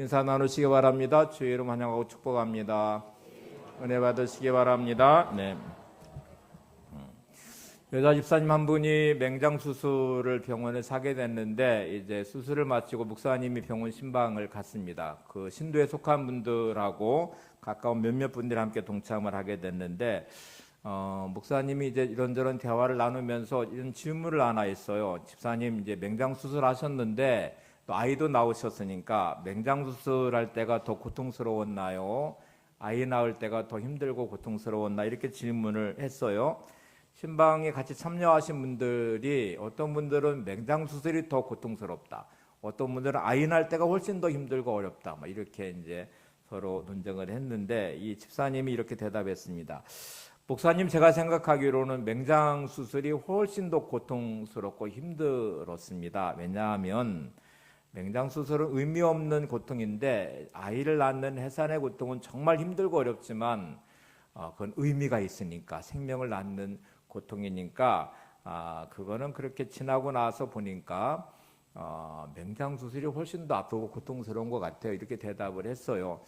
인사 나누시기 바랍니다. 주의 이름 환영하고 축복합니다. 은혜 받으시기 바랍니다. 네. 여자 집사님 한 분이 맹장 수술을 병원에 사게 됐는데 이제 수술을 마치고 목사님이 병원 신방을 갔습니다. 그 신도에 속한 분들하고 가까운 몇몇 분들이 함께 동참을 하게 됐는데 목사님이 이제 이런저런 대화를 나누면서 이런 질문을 하나 했어요. 집사님 이제 맹장 수술하셨는데 또 아이도 나오셨으니까 맹장 수술할 때가 더 고통스러웠나요? 아이 낳을 때가 더 힘들고 고통스러웠나? 이렇게 질문을 했어요. 신방에 같이 참여하신 분들이 어떤 분들은 맹장 수술이 더 고통스럽다. 어떤 분들은 아이 낳을 때가 훨씬 더 힘들고 어렵다. 이렇게 이제 서로 논쟁을 했는데 이 집사님이 이렇게 대답했습니다. 목사님, 제가 생각하기로는 맹장 수술이 훨씬 더 고통스럽고 힘들었습니다. 왜냐하면 맹장 수술은 의미 없는 고통인데 아이를 낳는 해산의 고통은 정말 힘들고 어렵지만 그건 의미가 있으니까 생명을 낳는 고통이니까 그거는 그렇게 지나고 나서 보니까 맹장 수술이 훨씬 더 아프고 고통스러운 것 같아요. 이렇게 대답을 했어요.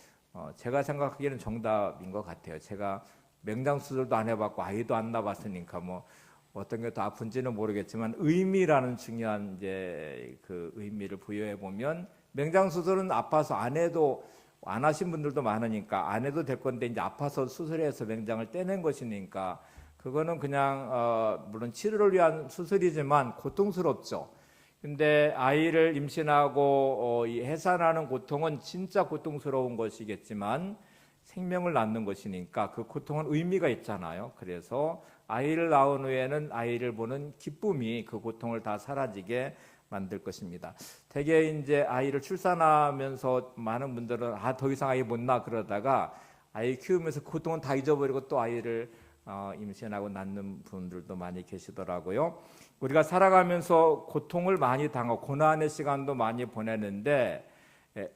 제가 생각하기에는 정답인 것 같아요. 제가 맹장 수술도 안 해봤고 아이도 안 낳아봤으니까 어떤 게 더 아픈지는 모르겠지만 의미라는 중요한 이제 그 의미를 부여해 보면 맹장 수술은 아파서 안 하신 분들도 많으니까 안 해도 될 건데 이제 아파서 수술해서 맹장을 떼낸 것이니까 그거는 그냥 물론 치료를 위한 수술이지만 고통스럽죠. 근데 아이를 임신하고 이 해산하는 고통은 진짜 고통스러운 것이겠지만 생명을 낳는 것이니까 그 고통은 의미가 있잖아요. 그래서 아이를 낳은 후에는 아이를 보는 기쁨이 그 고통을 다 사라지게 만들 것입니다. 대개 이제 아이를 출산하면서 많은 분들은 더 이상 아이 못 낳아 그러다가 아이 키우면서 그 고통은 다 잊어버리고 또 아이를 임신하고 낳는 분들도 많이 계시더라고요. 우리가 살아가면서 고통을 많이 당하고 고난의 시간도 많이 보내는데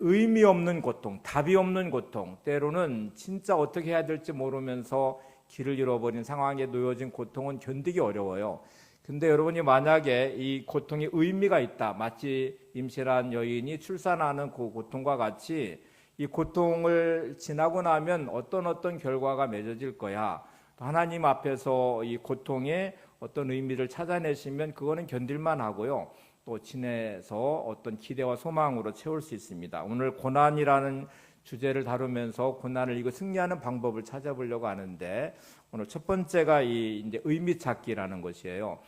의미 없는 고통, 답이 없는 고통, 때로는 진짜 어떻게 해야 될지 모르면서 길을 잃어버린 상황에 놓여진 고통은 견디기 어려워요. 근데 여러분이 만약에 이 고통이 의미가 있다, 마치 임신한 여인이 출산하는 그 고통과 같이 이 고통을 지나고 나면 어떤 결과가 맺어질 거야. 하나님 앞에서 이 고통에 어떤 의미를 찾아내시면 그거는 견딜만 하고요. 또 지내서 어떤 기대와 소망으로 채울 수 있습니다. 오늘 고난이라는 주제를 다루면서 고난을 이거 승리하는 방법을 찾아보려고 하는데 오늘 첫 번째가 이제 의미 찾기라는 것이에요.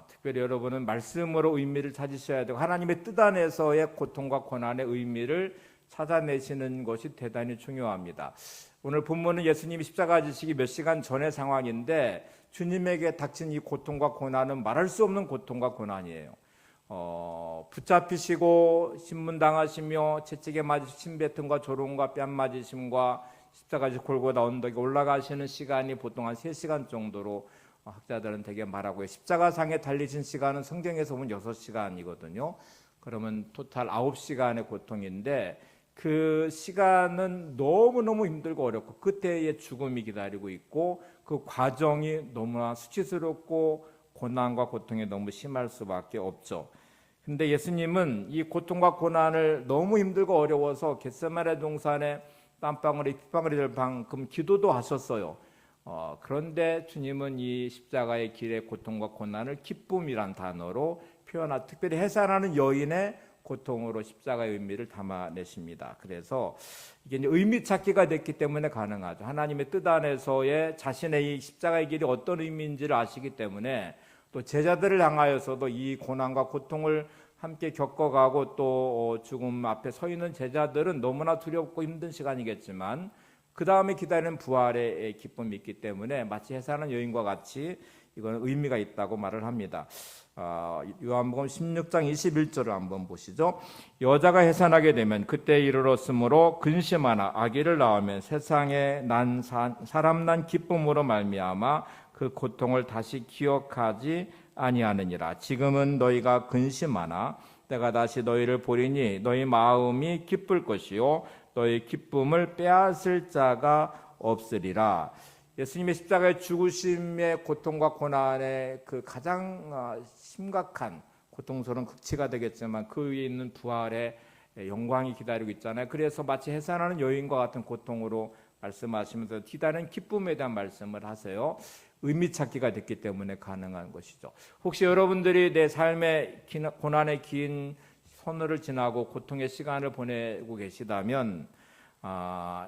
특별히 여러분은 말씀으로 의미를 찾으셔야 되고 하나님의 뜻 안에서의 고통과 고난의 의미를 찾아내시는 것이 대단히 중요합니다. 오늘 본문은 예수님이 십자가 지시기 몇 시간 전의 상황인데 주님에게 닥친 이 고통과 고난은 말할 수 없는 고통과 고난이에요. 붙잡히시고 신문당하시며 채찍에 맞으시고 침뱉음과 조롱과 뺨 맞으심과 십자가지 골고다 언덕에 올라가시는 시간이 보통 한 3시간 정도로 학자들은 되게 말하고요. 십자가상에 달리신 시간은 성경에서 보면 6시간이거든요. 그러면 토탈 9시간의 고통인데 그 시간은 너무너무 힘들고 어렵고 그때의 죽음이 기다리고 있고 그 과정이 너무나 수치스럽고 고난과 고통이 너무 심할 수밖에 없죠. 근데 예수님은 이 고통과 고난을 너무 힘들고 어려워서 겟세마네 동산에 땀방울이 핏방울이 될 만큼 기도도 하셨어요. 그런데 주님은 이 십자가의 길의 고통과 고난을 기쁨이란 단어로 표현하 특별히 해산하는 여인의 고통으로 십자가의 의미를 담아내십니다. 그래서 이게 이제 의미 찾기가 됐기 때문에 가능하죠. 하나님의 뜻 안에서의 자신의 이 십자가의 길이 어떤 의미인지를 아시기 때문에 또 제자들을 향하여서도 이 고난과 고통을 함께 겪어가고 또 죽음 앞에 서 있는 제자들은 너무나 두렵고 힘든 시간이겠지만 그 다음에 기다리는 부활의 기쁨이 있기 때문에 마치 해산하는 여인과 같이 이건 의미가 있다고 말을 합니다. 요한복음 16장 21절을 한번 보시죠. 여자가 해산하게 되면 그때 이르렀으므로 근심하나 아기를 낳으면 세상에 난 사람 난 기쁨으로 말미암아 그 고통을 다시 기억하지 아니하느니라. 지금은 너희가 근심하나 때가 다시 너희를 보리니 너희 마음이 기쁠 것이요 너희 기쁨을 빼앗을 자가 없으리라. 예수님의 십자가의 죽으심의 고통과 고난의 그 가장 심각한 고통스러운 극치가 되겠지만 그 위에 있는 부활의 영광이 기다리고 있잖아요. 그래서 마치 해산하는 여인과 같은 고통으로 말씀하시면서 뒤다른 기쁨에 대한 말씀을 하세요. 의미 찾기가 됐기 때문에 가능한 것이죠. 혹시 여러분들이 내 삶의 고난의 긴 선을 지나고 고통의 시간을 보내고 계시다면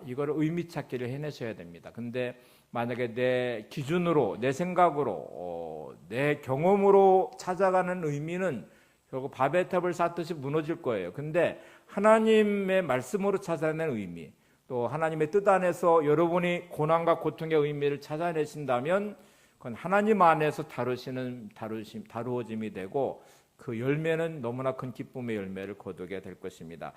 이걸 의미 찾기를 해내셔야 됩니다. 근데 만약에 내 기준으로, 내 생각으로, 내 경험으로 찾아가는 의미는 결국 바벨 탑을 쌓듯이 무너질 거예요. 근데 하나님의 말씀으로 찾아낸 의미, 또 하나님의 뜻 안에서 여러분이 고난과 고통의 의미를 찾아내신다면 그건 하나님 안에서 다루어짐이 되고 그 열매는 너무나 큰 기쁨의 열매를 거두게 될 것입니다.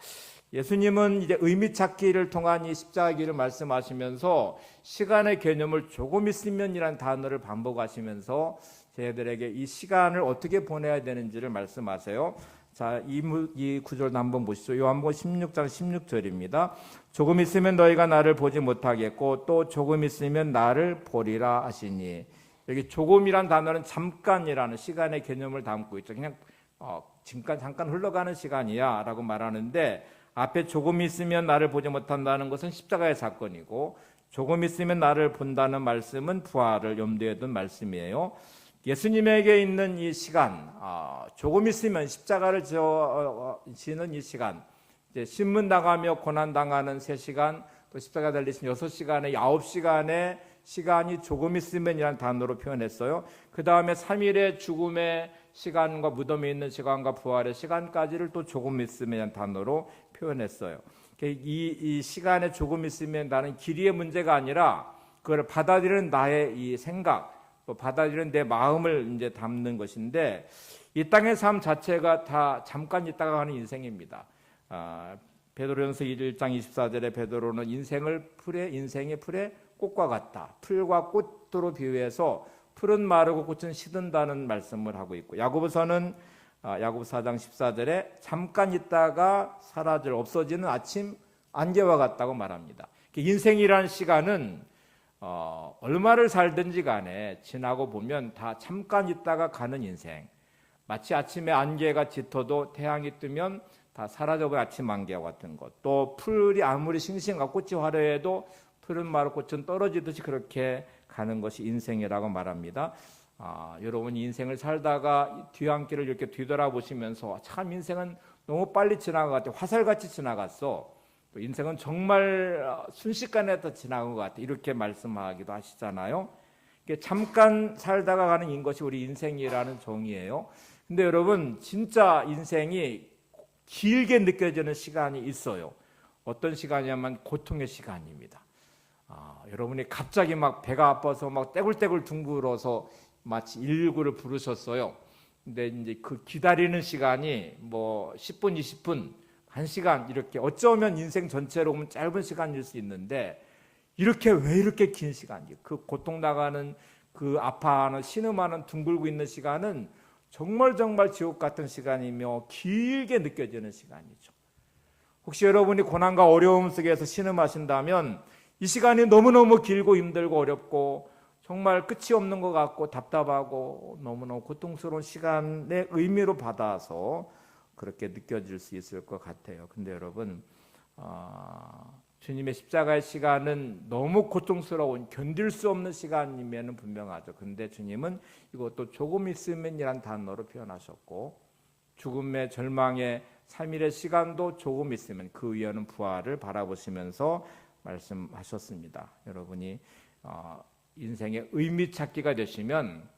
예수님은 이제 의미 찾기를 통한 이 십자가 길을 말씀하시면서 시간의 개념을 조금 있으면이라는 단어를 반복하시면서 저희들에게 이 시간을 어떻게 보내야 되는지를 말씀하세요. 자, 이 구절도 한번 보시죠. 요한복음 16장 16절입니다. 조금 있으면 너희가 나를 보지 못하겠고 또 조금 있으면 나를 보리라 하시니, 여기 조금이란 단어는 잠깐이라는 시간의 개념을 담고 있죠. 그냥 잠깐 흘러가는 시간이야 라고 말하는데, 앞에 조금 있으면 나를 보지 못한다는 것은 십자가의 사건이고, 조금 있으면 나를 본다는 말씀은 부활을 염두에 둔 말씀이에요. 예수님에게 있는 이 시간, 조금 있으면 십자가를 지는 이 시간, 이제 신문 당하며 고난 당하는 3시간, 또 십자가 달리신 6시간의 9시간의 시간이 조금 있으면이라는 단어로 표현했어요. 그 다음에 3일의 죽음의 시간과 무덤에 있는 시간과 부활의 시간까지를 또 조금 있으면이라는 단어로 표현했어요. 이 시간에 조금 있으면 나는 길이의 문제가 아니라 그걸 받아들이는 나의 이 생각, 또 받아들이는 내 마음을 이제 담는 것인데, 이 땅의 삶 자체가 다 잠깐 있다가 가는 인생입니다. 베드로전서 1장 24절에 베드로는 인생의 풀에 꽃과 같다, 풀과 꽃으로 비유해서 풀은 마르고 꽃은 시든다는 말씀을 하고 있고, 야고보서는 야고보 4장 14절에 잠깐 있다가 사라질, 없어지는 아침 안개와 같다고 말합니다. 인생이라는 시간은 얼마를 살든지 간에 지나고 보면 다 잠깐 있다가 가는 인생, 마치 아침에 안개가 짙어도 태양이 뜨면 다 사라져버린 아침 안개와 같은 것, 또 풀이 아무리 싱싱하고 꽃이 화려해도 풀은 마르고 꽃은 떨어지듯이 그렇게 가는 것이 인생이라고 말합니다. 여러분 인생을 살다가 뒤안길을 이렇게 뒤돌아보시면서 참 인생은 너무 빨리 지나간 것 같아, 화살같이 지나갔어, 또 인생은 정말 순식간에 더 지나간 것 같아, 이렇게 말씀하기도 하시잖아요. 잠깐 살다가 가는 인 것이 우리 인생이라는 정의예요. 근데 여러분 진짜 인생이 길게 느껴지는 시간이 있어요. 어떤 시간이냐면 고통의 시간입니다. 여러분이 갑자기 막 배가 아파서 막 떼굴떼굴 둥글어서 마치 119를 부르셨어요. 근데 이제 그 기다리는 시간이 뭐 10분, 20분, 1시간 이렇게, 어쩌면 인생 전체로 보면 짧은 시간일 수 있는데, 왜 이렇게 긴 시간이, 그 고통 나가는, 그 아파하는, 신음하는, 둥글고 있는 시간은 정말 지옥 같은 시간이며 길게 느껴지는 시간이죠. 혹시 여러분이 고난과 어려움 속에서 신음하신다면 이 시간이 너무너무 길고 힘들고 어렵고 정말 끝이 없는 것 같고 답답하고 너무너무 고통스러운 시간의 의미로 받아서 그렇게 느껴질 수 있을 것 같아요. 근데 여러분, 주님의 십자가의 시간은 너무 고통스러운, 견딜 수 없는 시간이면 분명하죠. 근데 주님은 이것도 조금 있으면이란 단어로 표현하셨고, 죽음의 절망의 3일의 시간도 조금 있으면, 그 위에는 부활을 바라보시면서 말씀하셨습니다. 여러분이 인생의 의미 찾기가 되시면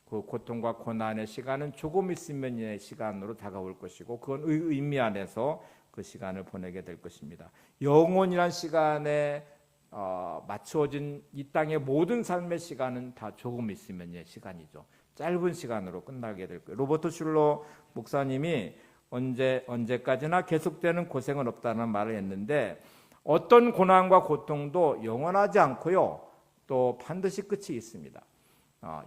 그 고통과 고난의 시간은 조금 있으면의 시간으로 다가올 것이고, 그건 의미 안에서 그 시간을 보내게 될 것입니다. 영원이란 시간에 맞추어진 이 땅의 모든 삶의 시간은 다 조금 있으면의 시간이죠. 짧은 시간으로 끝나게 될 거예요. 로버트 슐러 목사님이 언제까지나 계속되는 고생은 없다는 말을 했는데, 어떤 고난과 고통도 영원하지 않고요, 또 반드시 끝이 있습니다.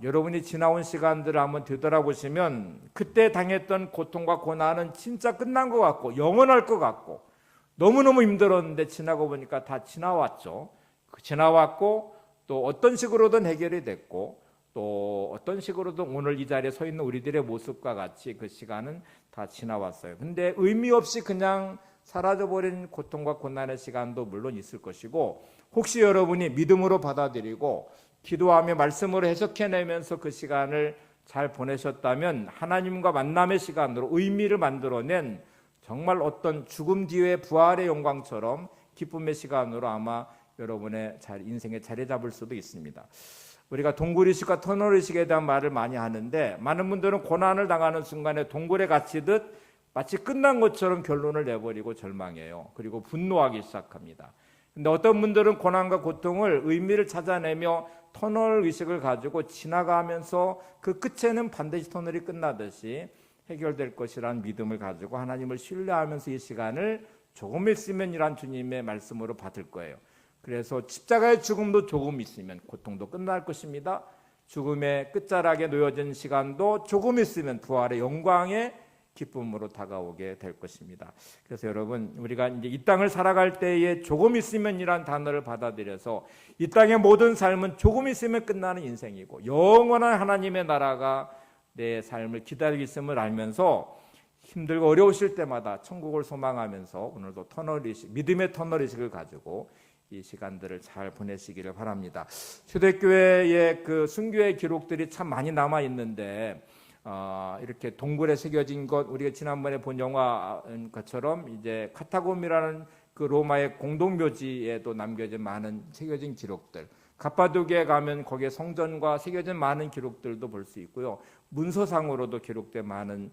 여러분이 지나온 시간들을 한번 되돌아보시면 그때 당했던 고통과 고난은 진짜 끝난 것 같고 영원할 것 같고 너무너무 힘들었는데 지나고 보니까 다 지나왔죠. 지나왔고 또 어떤 식으로든 해결이 됐고 또 어떤 식으로든 오늘 이 자리에 서 있는 우리들의 모습과 같이 그 시간은 다 지나왔어요. 근데 의미 없이 그냥 사라져버린 고통과 고난의 시간도 물론 있을 것이고, 혹시 여러분이 믿음으로 받아들이고 기도하며 말씀으로 해석해내면서 그 시간을 잘 보내셨다면 하나님과 만남의 시간으로 의미를 만들어낸 정말 어떤 죽음 뒤의 부활의 영광처럼 기쁨의 시간으로 아마 여러분의 인생에 자리 잡을 수도 있습니다. 우리가 동굴의식과 터널의식에 대한 말을 많이 하는데, 많은 분들은 고난을 당하는 순간에 동굴에 갇히듯 마치 끝난 것처럼 결론을 내버리고 절망해요. 그리고 분노하기 시작합니다. 근데 어떤 분들은 고난과 고통을 의미를 찾아내며 터널의식을 가지고 지나가면서 그 끝에는 반드시 터널이 끝나듯이 해결될 것이라는 믿음을 가지고 하나님을 신뢰하면서 이 시간을 조금 있으면이란 주님의 말씀으로 받을 거예요. 그래서 십자가의 죽음도 조금 있으면 고통도 끝날 것입니다. 죽음의 끝자락에 놓여진 시간도 조금 있으면 부활의 영광의 기쁨으로 다가오게 될 것입니다. 그래서 여러분, 우리가 이제 이 땅을 살아갈 때에 조금 있으면이란 단어를 받아들여서 이 땅의 모든 삶은 조금 있으면 끝나는 인생이고 영원한 하나님의 나라가 내 삶을 기다리고 있음을 알면서 힘들고 어려우실 때마다 천국을 소망하면서 오늘도 터널의식, 믿음의 터널의식을 가지고 이 시간들을 잘 보내시기를 바랍니다. 초대교회의 그 순교의 기록들이 참 많이 남아 있는데, 이렇게 동굴에 새겨진 것, 우리가 지난번에 본 영화 것처럼 이제 카타콤이라는 그 로마의 공동묘지에도 남겨진 많은 새겨진 기록들, 갑바도기에 가면 거기에 성전과 새겨진 많은 기록들도 볼 수 있고요. 문서상으로도 기록된 많은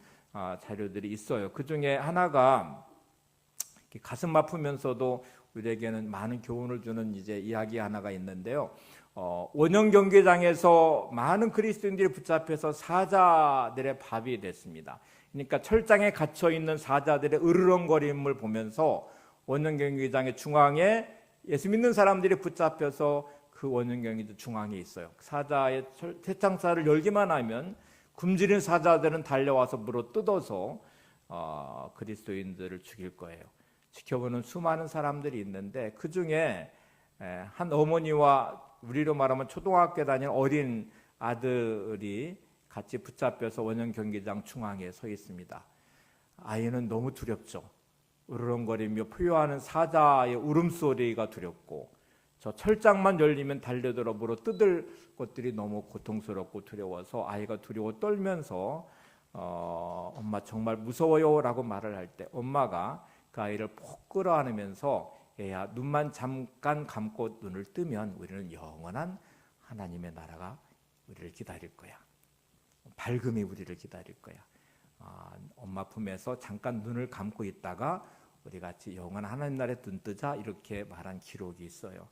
자료들이 있어요. 그 중에 하나가 가슴 아프면서도 우리에게는 많은 교훈을 주는 이제 이야기 하나가 있는데요. 원형 경기장에서 많은 그리스도인들이 붙잡혀서 사자들의 밥이 됐습니다. 그러니까 철장에 갇혀 있는 사자들의 으르렁거림을 보면서 원형 경기장의 중앙에 예수 믿는 사람들이 붙잡혀서 그 원형 경기장 중앙에 있어요. 사자의 태창살을 열기만 하면 굶주린 사자들은 달려와서 물어 뜯어서 그리스도인들을 죽일 거예요. 지켜보는 수많은 사람들이 있는데, 그 중에 한 어머니와 우리로 말하면 초등학교 다니는 어린 아들이 같이 붙잡혀서 원형 경기장 중앙에 서 있습니다. 아이는 너무 두렵죠. 으르렁거리며 포효하는 사자의 울음소리가 두렵고, 저 철장만 열리면 달려들어 물어 뜯을 것들이 너무 고통스럽고 두려워서 아이가 두려워 떨면서 엄마 정말 무서워요 라고 말을 할 때 엄마가 그 아이를 푹 끌어안으면서, 얘야 눈만 잠깐 감고 눈을 뜨면 우리는 영원한 하나님의 나라가 우리를 기다릴 거야. 밝음이 우리를 기다릴 거야. 엄마 품에서 잠깐 눈을 감고 있다가 우리 같이 영원한 하나님 나라에 눈 뜨자, 이렇게 말한 기록이 있어요.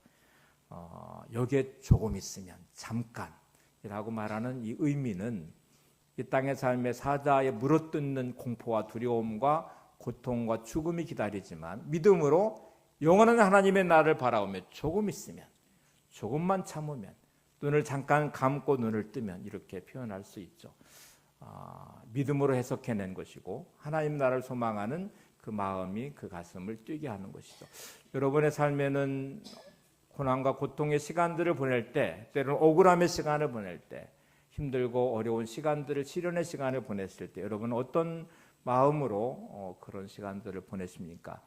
여기에 조금 있으면 잠깐이라고 말하는 이 의미는 이 땅의 삶의 사자의 물어뜯는 공포와 두려움과 고통과 죽음이 기다리지만 믿음으로 영원한 하나님의 나라를 바라보며 조금 있으면, 조금만 참으면, 눈을 잠깐 감고 눈을 뜨면, 이렇게 표현할 수 있죠. 믿음으로 해석해낸 것이고 하나님 나라를 소망하는 그 마음이 그 가슴을 뛰게 하는 것이죠. 여러분의 삶에는 고난과 고통의 시간들을 보낼 때, 때로는 억울함의 시간을 보낼 때, 힘들고 어려운 시간들을, 시련의 시간을 보냈을 때 여러분은 어떤 마음으로 그런 시간들을 보내십니까?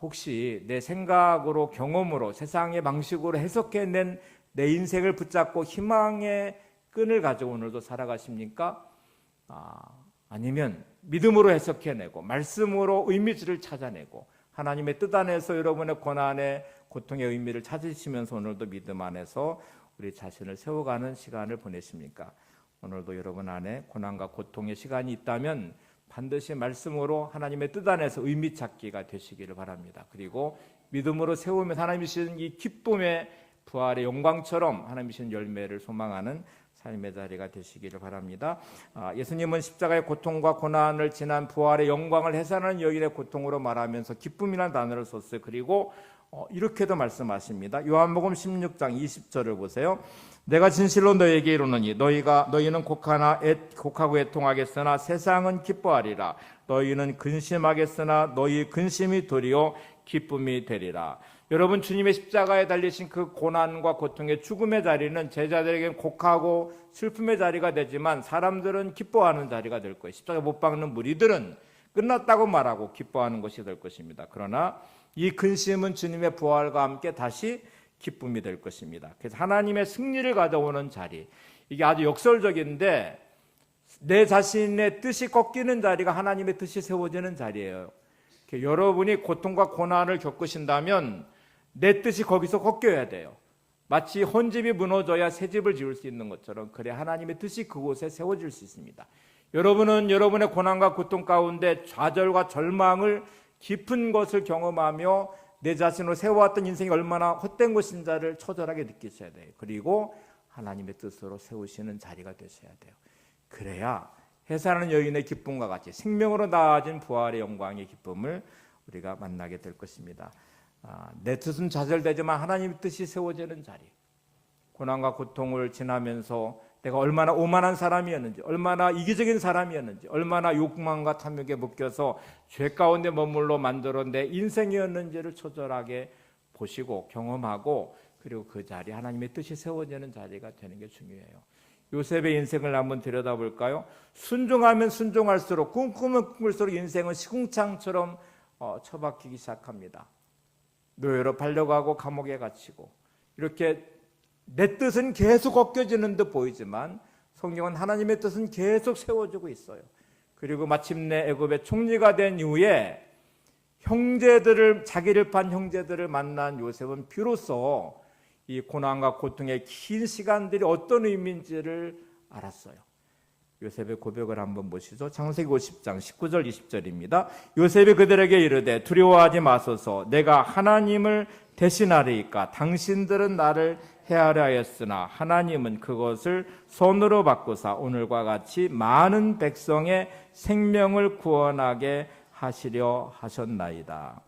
혹시 내 생각으로, 경험으로, 세상의 방식으로 해석해낸 내 인생을 붙잡고 희망의 끈을 가지고 오늘도 살아가십니까? 아니면 믿음으로 해석해내고 말씀으로 의미를 찾아내고 하나님의 뜻 안에서 여러분의 고난의 고통의 의미를 찾으시면서 오늘도 믿음 안에서 우리 자신을 세워가는 시간을 보내십니까? 오늘도 여러분 안에 고난과 고통의 시간이 있다면 반드시 말씀으로 하나님의 뜻 안에서 의미 찾기가 되시기를 바랍니다. 그리고 믿음으로 세우면 하나님이 주신 이 기쁨의 부활의 영광처럼 하나님이 주신 열매를 소망하는 삶의 자리가 되시기를 바랍니다. 예수님은 십자가의 고통과 고난을 지난 부활의 영광을 해산하는 여인의 고통으로 말하면서 기쁨이라는 단어를 썼어요. 그리고 이렇게도 말씀하십니다. 요한복음 16장 20절을 보세요. 내가 진실로 너희에게 이르노니 너희는 곡하고 애통하겠으나 세상은 기뻐하리라. 너희는 근심하겠으나 너희 근심이 도리어 기쁨이 되리라. 여러분, 주님의 십자가에 달리신 그 고난과 고통의 죽음의 자리는 제자들에게는 곡하고 슬픔의 자리가 되지만 사람들은 기뻐하는 자리가 될 거예요. 십자가에 못 박는 무리들은 끝났다고 말하고 기뻐하는 것이 될 것입니다. 그러나 이 근심은 주님의 부활과 함께 다시 기쁨이 될 것입니다. 그래서 하나님의 승리를 가져오는 자리, 이게 아주 역설적인데 내 자신의 뜻이 꺾이는 자리가 하나님의 뜻이 세워지는 자리예요. 여러분이 고통과 고난을 겪으신다면 내 뜻이 거기서 꺾여야 돼요. 마치 헌집이 무너져야 새 집을 지을 수 있는 것처럼, 그래 하나님의 뜻이 그곳에 세워질 수 있습니다. 여러분은 여러분의 고난과 고통 가운데 좌절과 절망을 깊은 것을 경험하며 내 자신으로 세워왔던 인생이 얼마나 헛된 것인지를 처절하게 느끼셔야 돼요. 그리고 하나님의 뜻으로 세우시는 자리가 되셔야 돼요. 그래야 해산하는 여인의 기쁨과 같이 생명으로 나아진 부활의 영광의 기쁨을 우리가 만나게 될 것입니다. 내 뜻은 좌절되지만 하나님의 뜻이 세워지는 자리, 고난과 고통을 지나면서 내가 얼마나 오만한 사람이었는지, 얼마나 이기적인 사람이었는지, 얼마나 욕망과 탐욕에 묶여서 죄 가운데 머물러 만들어 내 인생이었는지를 초절하게 보시고 경험하고, 그리고 그 자리, 하나님의 뜻이 세워지는 자리가 되는 게 중요해요. 요셉의 인생을 한번 들여다볼까요? 순종하면 순종할수록, 꿈꾸면 꿈꿀수록 인생은 시궁창처럼 처박히기 시작합니다. 노예로 팔려가고 감옥에 갇히고, 이렇게 내 뜻은 계속 꺾여지는 듯 보이지만 성경은 하나님의 뜻은 계속 세워지고 있어요. 그리고 마침내 애굽의 총리가 된 이후에 자기를 판 형제들을 만난 요셉은 비로소 이 고난과 고통의 긴 시간들이 어떤 의미인지를 알았어요. 요셉의 고백을 한번 보시죠. 창세기 50장 19절 20절입니다. 요셉이 그들에게 이르되 두려워하지 마소서, 내가 하나님을 대신하리이까. 당신들은 나를 해하려 하였으나 하나님은 그것을 손으로 바꾸사 오늘과 같이 많은 백성의 생명을 구원하게 하시려 하셨나이다.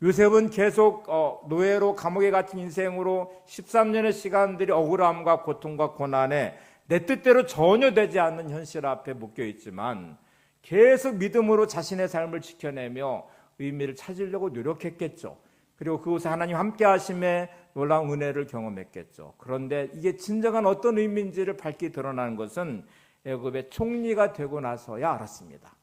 요셉은 계속 노예로 감옥에 갇힌 인생으로 13년의 시간들이 억울함과 고통과 고난에 내 뜻대로 전혀 되지 않는 현실 앞에 묶여 있지만 계속 믿음으로 자신의 삶을 지켜내며 의미를 찾으려고 노력했겠죠. 그리고 그곳에 하나님 함께 하심에 놀라운 은혜를 경험했겠죠. 그런데 이게 진정한 어떤 의미인지를 밝히 드러나는 것은 애굽의 총리가 되고 나서야 알았습니다.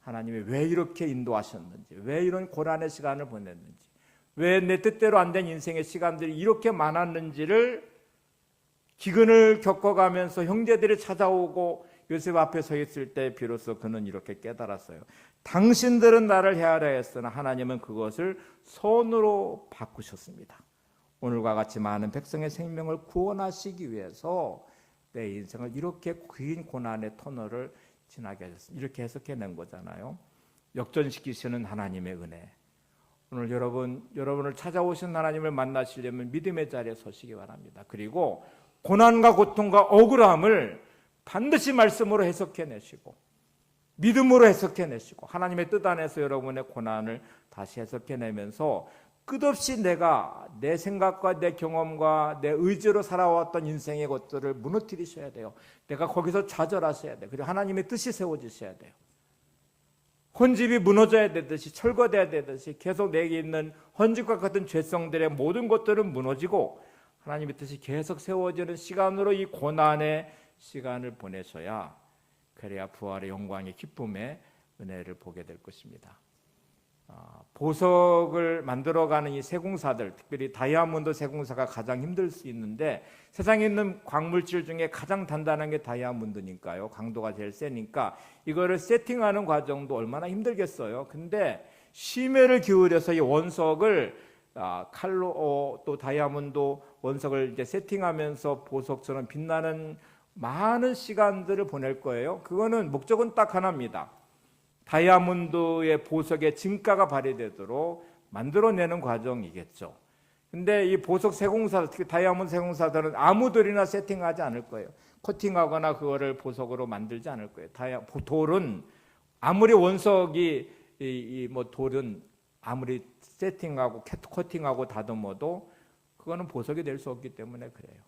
하나님이 왜 이렇게 인도하셨는지, 왜 이런 고난의 시간을 보냈는지, 왜 내 뜻대로 안 된 인생의 시간들이 이렇게 많았는지를 기근을 겪어가면서 형제들이 찾아오고 요셉 앞에 서 있을 때 비로소 그는 이렇게 깨달았어요. 당신들은 나를 해하려 했으나 하나님은 그것을 손으로 바꾸셨습니다. 오늘과 같이 많은 백성의 생명을 구원하시기 위해서 내 인생을 이렇게 긴 고난의 터널을 지나게 하셨습니다. 이렇게 해석해낸 거잖아요. 역전시키시는 하나님의 은혜. 오늘 여러분을 찾아오신 하나님을 만나시려면 믿음의 자리에 서시기 바랍니다. 그리고 고난과 고통과 억울함을 반드시 말씀으로 해석해내시고 믿음으로 해석해내시고 하나님의 뜻 안에서 여러분의 고난을 다시 해석해내면서 끝없이 내가 내 생각과 내 경험과 내 의지로 살아왔던 인생의 것들을 무너뜨리셔야 돼요. 내가 거기서 좌절하셔야 돼요. 그리고 하나님의 뜻이 세워지셔야 돼요. 헌집이 무너져야 되듯이, 철거돼야 되듯이 계속 내게 있는 헌집과 같은 죄성들의 모든 것들은 무너지고 하나님의 뜻이 계속 세워지는 시간으로 이 고난의 시간을 보내셔야, 그래야 부활의 영광의 기쁨의 은혜를 보게 될 것입니다. 보석을 만들어가는 이 세공사들, 특별히 다이아몬드 세공사가 가장 힘들 수 있는데, 세상에 있는 광물질 중에 가장 단단한 게 다이아몬드니까요. 강도가 제일 세니까 이거를 세팅하는 과정도 얼마나 힘들겠어요. 근데 심혈을 기울여서 이 원석을 칼로 또 다이아몬드 원석을 이제 세팅하면서 보석처럼 빛나는 많은 시간들을 보낼 거예요. 그거는 목적은 딱 하나입니다. 다이아몬드의 보석의 진가가 발휘되도록 만들어내는 과정이겠죠. 근데 이 보석 세공사, 특히 다이아몬드 세공사들은 아무들이나 세팅하지 않을 거예요. 코팅하거나 그거를 보석으로 만들지 않을 거예요. 돌은 아무리 원석이 뭐 돌은 아무리 세팅하고 코팅하고 다듬어도 그거는 보석이 될 수 없기 때문에 그래요.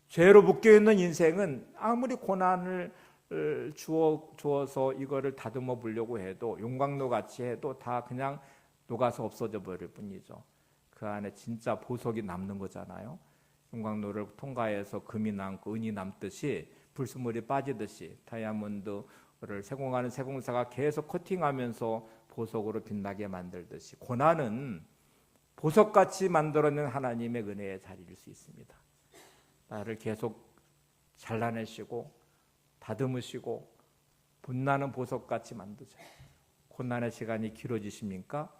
죄로 묶여있는 인생은 아무리 고난을 주어서 이거를 다듬어 보려고 해도, 용광로 같이 해도 다 그냥 녹아서 없어져 버릴 뿐이죠. 그 안에 진짜 보석이 남는 거잖아요. 용광로를 통과해서 금이 남고 은이 남듯이, 불순물이 빠지듯이 다이아몬드 세공하는 세공사가 계속 커팅하면서 보석으로 빛나게 만들듯이 고난은 보석같이 만들어낸 하나님의 은혜의 자리일 수 있습니다. 나를 계속 잘라내시고 다듬으시고 빛나는 보석같이 만드세요. 고난의 시간이 길어지십니까?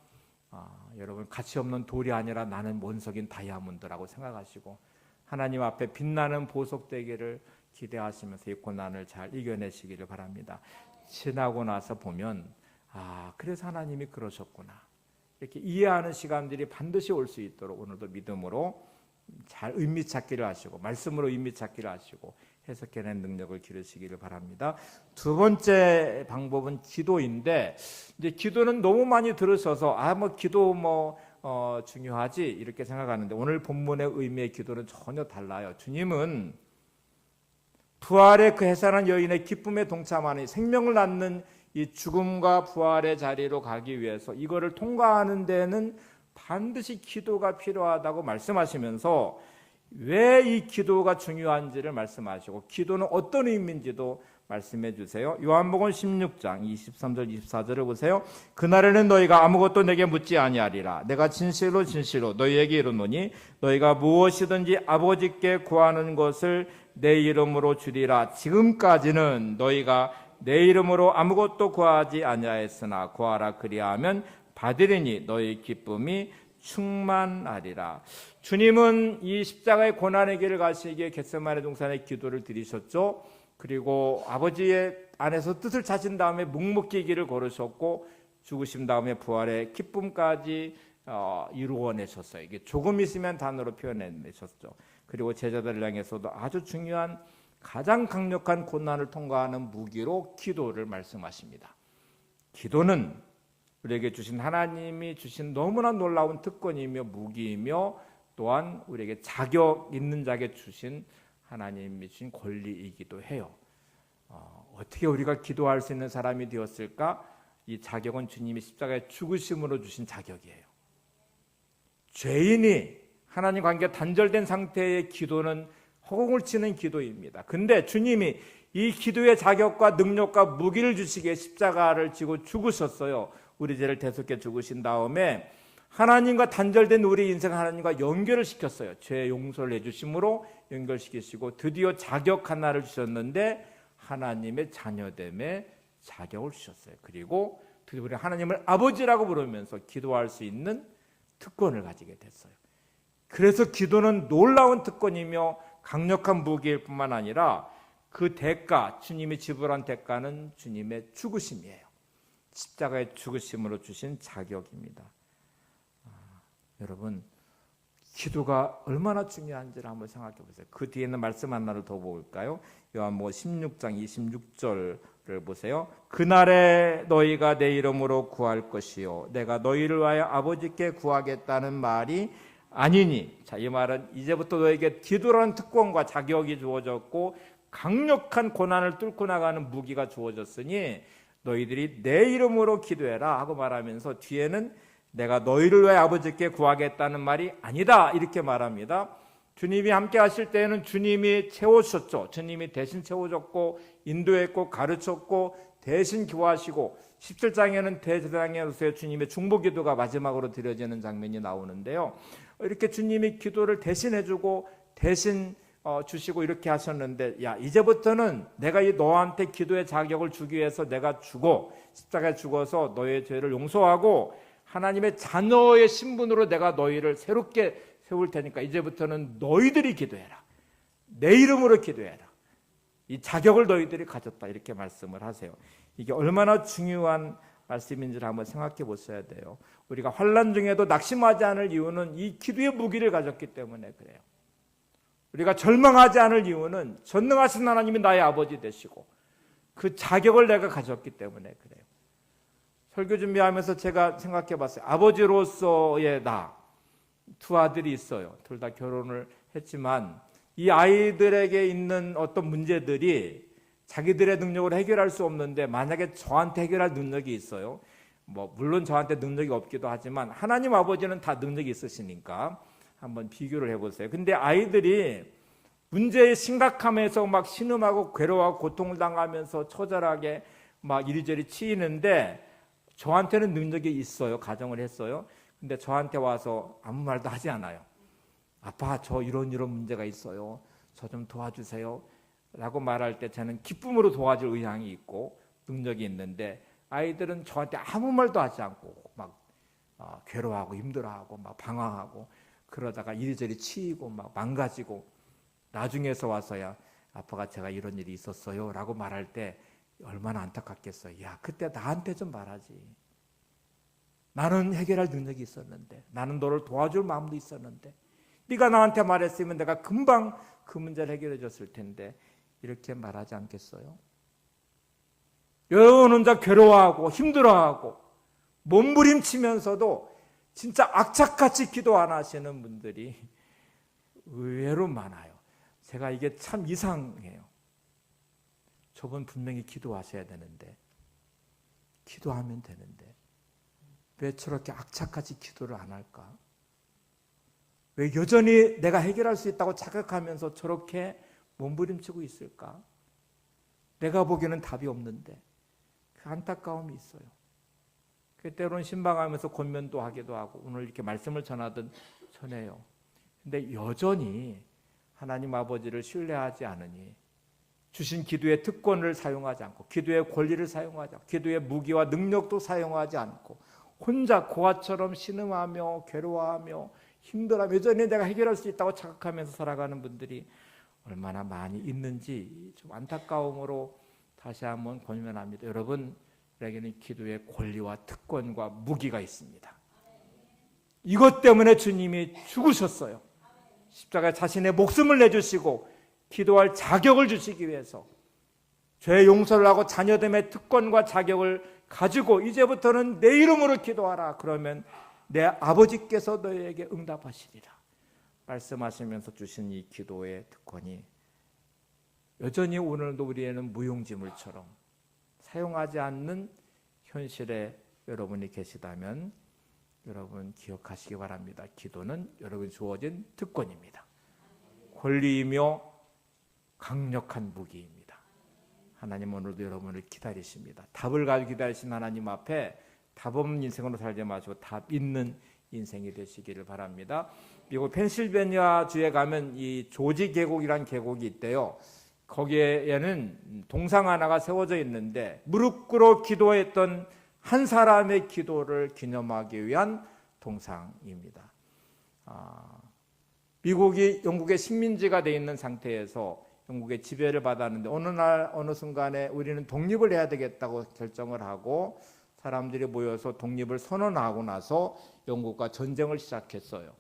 여러분 가치 없는 돌이 아니라 나는 원석인 다이아몬드라고 생각하시고 하나님 앞에 빛나는 보석 되기를 기대하시면서 이 고난을 잘 이겨내시기를 바랍니다. 지나고 나서 보면 그래서 하나님이 그러셨구나 이렇게 이해하는 시간들이 반드시 올 수 있도록 오늘도 믿음으로 잘 의미 찾기를 하시고 말씀으로 의미 찾기를 하시고 해석해낸 능력을 기르시기를 바랍니다. 두 번째 방법은 기도인데 이제 기도는 너무 많이 들으셔서 기도 중요하지 이렇게 생각하는데 오늘 본문의 의미의 기도는 전혀 달라요. 주님은 부활의 그 해산한 여인의 기쁨에 동참하는 생명을 낳는 이 죽음과 부활의 자리로 가기 위해서 이거를 통과하는 데는 반드시 기도가 필요하다고 말씀하시면서 왜 이 기도가 중요한지를 말씀하시고 기도는 어떤 의미인지도 말씀해 주세요. 요한복음 16장 23절 24절을 보세요. 그날에는 너희가 아무것도 내게 묻지 아니하리라. 내가 진실로 진실로 너희에게 이르노니 너희가 무엇이든지 아버지께 구하는 것을 내 이름으로 주리라. 지금까지는 너희가 내 이름으로 아무것도 구하지 아니하였으나 구하라 그리하면 받으리니 너희 기쁨이 충만하리라. 주님은 이 십자가의 고난의 길을 가시기에 겟세마네 동산에 기도를 드리셨죠. 그리고 아버지의 안에서 뜻을 찾은 다음에 묵묵히 길을 걸으셨고 죽으신 다음에 부활의 기쁨까지 이루어내셨어요. 이게 조금 있으면 단어로 표현해내셨죠. 그리고 제자들을 향해서도 아주 중요한 가장 강력한 고난을 통과하는 무기로 기도를 말씀하십니다. 기도는 우리에게 주신 하나님이 주신 너무나 놀라운 특권이며 무기이며 또한 우리에게 자격 있는 자에게 주신 하나님이 주신 권리이기도 해요. 어떻게 우리가 기도할 수 있는 사람이 되었을까? 이 자격은 주님이 십자가에 죽으심으로 주신 자격이에요. 죄인이 하나님 관계가 단절된 상태의 기도는 허공을 치는 기도입니다. 근데 주님이 이 기도의 자격과 능력과 무기를 주시기에 십자가를 지고 죽으셨어요. 우리 죄를 대속해 죽으신 다음에 하나님과 단절된 우리 인생 하나님과 연결을 시켰어요. 죄 용서를 해주심으로 연결시키시고 드디어 자격 하나를 주셨는데 하나님의 자녀됨의 자격을 주셨어요. 그리고 드디어 우리 하나님을 아버지라고 부르면서 기도할 수 있는 특권을 가지게 됐어요. 그래서 기도는 놀라운 특권이며 강력한 무기일 뿐만 아니라 그 대가, 주님이 지불한 대가는 주님의 죽으심이에요. 십자가의 죽으심으로 주신 자격입니다. 여러분, 기도가 얼마나 중요한지를 한번 생각해 보세요. 그 뒤에 있는 말씀 하나를 더 볼까요? 요한복음 16장 26절을 보세요. 그날에 너희가 내 이름으로 구할 것이요 내가 너희를 위하여 아버지께 구하겠다는 말이 아니니. 자, 이 말은 이제부터 너에게 기도라는 특권과 자격이 주어졌고 강력한 고난을 뚫고 나가는 무기가 주어졌으니 너희들이 내 이름으로 기도해라 하고 말하면서 뒤에는 내가 너희를 위해 아버지께 구하겠다는 말이 아니다 이렇게 말합니다. 주님이 함께 하실 때에는 주님이 채워주셨죠. 주님이 대신 채워줬고 인도했고 가르쳤고 대신 교화하시고 17장에는 대제사장으로서의 주님의 중보기도가 마지막으로 드려지는 장면이 나오는데요. 이렇게 주님이 기도를 대신해주고 대신 주시고 이렇게 하셨는데 이제부터는 내가 너한테 기도의 자격을 주기 위해서 내가 죽어 십자가에 죽어서 너의 죄를 용서하고 하나님의 자녀의 신분으로 내가 너희를 새롭게 세울 테니까 이제부터는 너희들이 기도해라. 내 이름으로 기도해라. 이 자격을 너희들이 가졌다 이렇게 말씀을 하세요. 이게 얼마나 중요한 말씀인지를 한번 생각해 보셔야 돼요. 우리가 환난 중에도 낙심하지 않을 이유는 이 기도의 무기를 가졌기 때문에 그래요. 우리가 절망하지 않을 이유는 전능하신 하나님이 나의 아버지 되시고 그 자격을 내가 가졌기 때문에 그래요. 설교 준비하면서 제가 생각해 봤어요. 아버지로서의 두 아들이 있어요. 둘 다 결혼을 했지만 이 아이들에게 있는 어떤 문제들이 자기들의 능력으로 해결할 수 없는데 만약에 저한테 해결할 능력이 있어요. 물론 저한테 능력이 없기도 하지만 하나님 아버지는 다 능력이 있으시니까 한번 비교를 해보세요. 근데 아이들이 문제의 심각함에서 막 신음하고 괴로워하고 고통을 당하면서 처절하게 막 이리저리 치이는데 저한테는 능력이 있어요. 가정을 했어요. 근데 저한테 와서 아무 말도 하지 않아요. 아빠, 저 이런 문제가 있어요. 저 좀 도와주세요. 라고 말할 때 저는 기쁨으로 도와줄 의향이 있고 능력이 있는데, 아이들은 저한테 아무 말도 하지 않고 막 괴로워하고 힘들어하고 막 방황하고 그러다가 이리저리 치이고 막 망가지고 나중에서 와서야 아빠가 제가 이런 일이 있었어요 라고 말할 때 얼마나 안타깝겠어요. 야, 그때 나한테 좀 말하지. 나는 해결할 능력이 있었는데, 나는 너를 도와줄 마음도 있었는데, 네가 나한테 말했으면 내가 금방 그 문제를 해결해 줬을 텐데 이렇게 말하지 않겠어요? 여러분 혼자 괴로워하고 힘들어하고 몸부림치면서도 진짜 악착같이 기도 안 하시는 분들이 의외로 많아요. 제가 이게 참 이상해요. 저분 분명히 기도하셔야 되는데, 기도하면 되는데 왜 저렇게 악착같이 기도를 안 할까? 왜 여전히 내가 해결할 수 있다고 자각하면서 저렇게 몸부림치고 있을까? 내가 보기에는 답이 없는데 그 안타까움이 있어요. 때로는 신방하면서 권면도 하기도 하고 오늘 이렇게 말씀을 전해요. 근데 여전히 하나님 아버지를 신뢰하지 않으니, 주신 기도의 특권을 사용하지 않고 기도의 권리를 사용하지 않고 기도의 무기와 능력도 사용하지 않고 혼자 고아처럼 신음하며 괴로워하며 힘들어하며 여전히 내가 해결할 수 있다고 착각하면서 살아가는 분들이 얼마나 많이 있는지 좀 안타까움으로 다시 한번 권면합니다. 여러분에게는 기도의 권리와 특권과 무기가 있습니다. 이것 때문에 주님이 죽으셨어요. 십자가에 자신의 목숨을 내주시고 기도할 자격을 주시기 위해서, 죄 용서를 하고 자녀됨의 특권과 자격을 가지고 이제부터는 내 이름으로 기도하라. 그러면 내 아버지께서 너희에게 응답하시리라 말씀하시면서 주신 이 기도의 특권이 여전히 오늘도 우리에는 무용지물처럼 사용하지 않는 현실에 여러분이 계시다면 여러분 기억하시기 바랍니다. 기도는 여러분 주어진 특권입니다. 권리이며 강력한 무기입니다. 하나님 오늘도 여러분을 기다리십니다. 답을 가지고 기다리신 하나님 앞에 답 없는 인생으로 살지 마시고 답 있는 인생이 되시기를 바랍니다. 미국 펜실베니아 주에 가면 이 조지 계곡이라는 계곡이 있대요. 거기에는 동상 하나가 세워져 있는데 무릎 꿇어 기도했던 한 사람의 기도를 기념하기 위한 동상입니다. 미국이 영국의 식민지가 되어 있는 상태에서 영국의 지배를 받았는데 어느 날 어느 순간에 우리는 독립을 해야 되겠다고 결정을 하고 사람들이 모여서 독립을 선언하고 나서 영국과 전쟁을 시작했어요.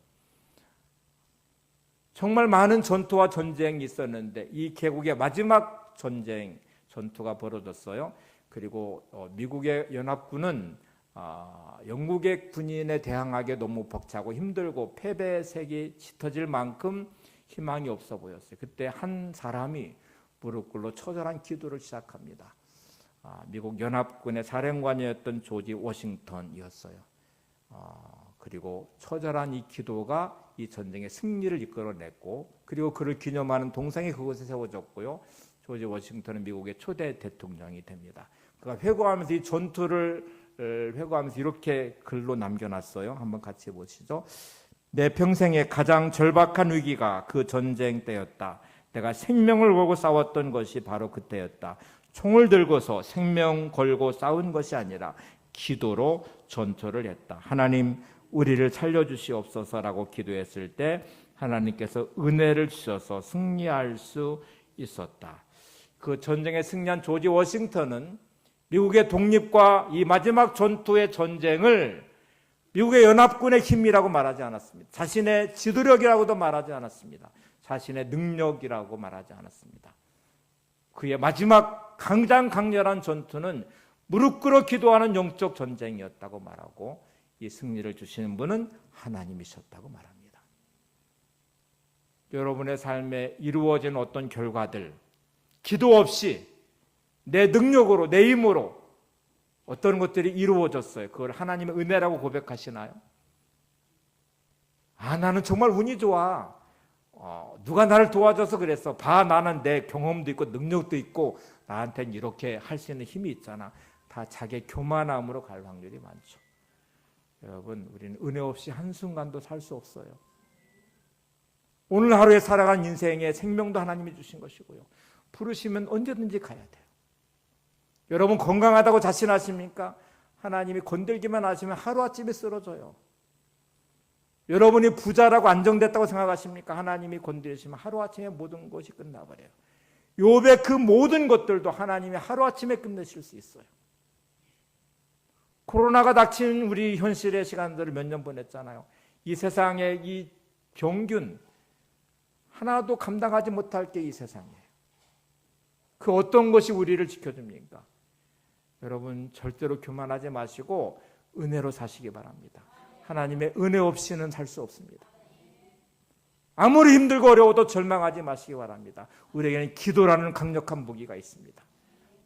정말 많은 전투와 전쟁이 있었는데 이 계곡의 마지막 전투가 벌어졌어요. 그리고 미국의 연합군은 영국의 군인에 대항하기 너무 벅차고 힘들고 패배의 색이 짙어질 만큼 희망이 없어 보였어요. 그때 한 사람이 무릎 꿇고 처절한 기도를 시작합니다. 미국 연합군의 사령관이었던 조지 워싱턴이었어요. 그리고 처절한 이 기도가 이 전쟁의 승리를 이끌어냈고, 그리고 그를 기념하는 동상이 그곳에 세워졌고요. 조지 워싱턴은 미국의 초대 대통령이 됩니다. 그가 회고하면서 이 전투를 회고하면서 이렇게 글로 남겨놨어요. 한번 같이 보시죠. 내 평생의 가장 절박한 위기가 그 전쟁 때였다. 내가 생명을 걸고 싸웠던 것이 바로 그때였다. 총을 들고서 생명 걸고 싸운 것이 아니라 기도로 전투를 했다. 하나님 우리를 살려주시옵소서라고 기도했을 때 하나님께서 은혜를 주셔서 승리할 수 있었다. 그 전쟁에 승리한 조지 워싱턴은 미국의 독립과 이 마지막 전투의 전쟁을 미국의 연합군의 힘이라고 말하지 않았습니다. 자신의 지도력이라고도 말하지 않았습니다. 자신의 능력이라고 말하지 않았습니다. 그의 마지막 가장 강렬한 전투는 무릎 꿇어 기도하는 영적 전쟁이었다고 말하고, 이 승리를 주시는 분은 하나님이셨다고 말합니다. 여러분의 삶에 이루어진 어떤 결과들, 기도 없이 내 능력으로 내 힘으로 어떤 것들이 이루어졌어요. 그걸 하나님의 은혜라고 고백하시나요? 나는 정말 운이 좋아. 누가 나를 도와줘서 그랬어. 봐, 나는 내 경험도 있고 능력도 있고 나한테는 이렇게 할 수 있는 힘이 있잖아. 다 자기의 교만함으로 갈 확률이 많죠. 여러분, 우리는 은혜 없이 한순간도 살 수 없어요. 오늘 하루에 살아간 인생의 생명도 하나님이 주신 것이고요. 부르시면 언제든지 가야 돼요. 여러분 건강하다고 자신하십니까? 하나님이 건들기만 하시면 하루아침에 쓰러져요. 여러분이 부자라고 안정됐다고 생각하십니까? 하나님이 건드리시면 하루아침에 모든 것이 끝나버려요. 욥의 그 모든 것들도 하나님이 하루아침에 끝내실 수 있어요. 코로나가 닥친 우리 현실의 시간들을 몇 년 보냈잖아요. 이 세상의 이 병균 하나도 감당하지 못할 게 이 세상이에요. 그 어떤 것이 우리를 지켜줍니까? 여러분 절대로 교만하지 마시고 은혜로 사시기 바랍니다. 하나님의 은혜 없이는 살 수 없습니다. 아무리 힘들고 어려워도 절망하지 마시기 바랍니다. 우리에게는 기도라는 강력한 무기가 있습니다.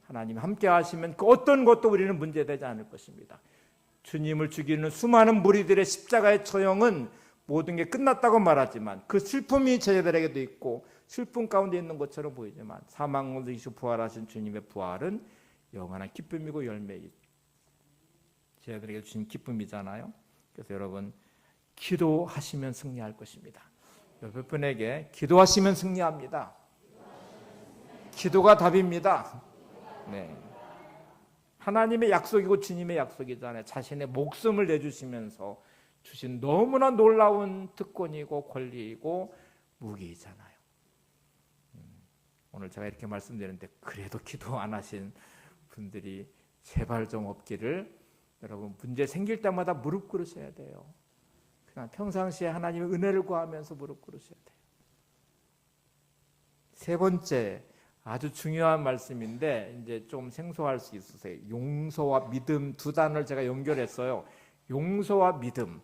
하나님 함께 하시면 그 어떤 것도 우리는 문제되지 않을 것입니다. 주님을 죽이는 수많은 무리들의 십자가의 처형은 모든 게 끝났다고 말하지만 그 슬픔이 저희들에게도 있고 슬픔 가운데 있는 것처럼 보이지만 사망 가운데 이기시고 부활하신 주님의 부활은 영원한 기쁨이고 열매이고 저희들에게 주신 기쁨이잖아요. 그래서 여러분 기도하시면 승리할 것입니다. 몇 분에게 기도하시면 승리합니다. 기도가 답입니다. 네. 하나님의 약속이고 주님의 약속이잖아요. 자신의 목숨을 내주시면서 주신 너무나 놀라운 특권이고 권리이고 무기이잖아요. 오늘 제가 이렇게 말씀드리는데 그래도 기도 안 하신 분들이 제발 좀 없기를. 여러분 문제 생길 때마다 무릎 꿇으셔야 돼요. 그냥 평상시에 하나님의 은혜를 구하면서 무릎 꿇으셔야 돼요. 세 번째 아주 중요한 말씀인데 이제 좀 생소할 수 있으세요. 용서와 믿음 두 단어를 제가 연결했어요. 용서와 믿음.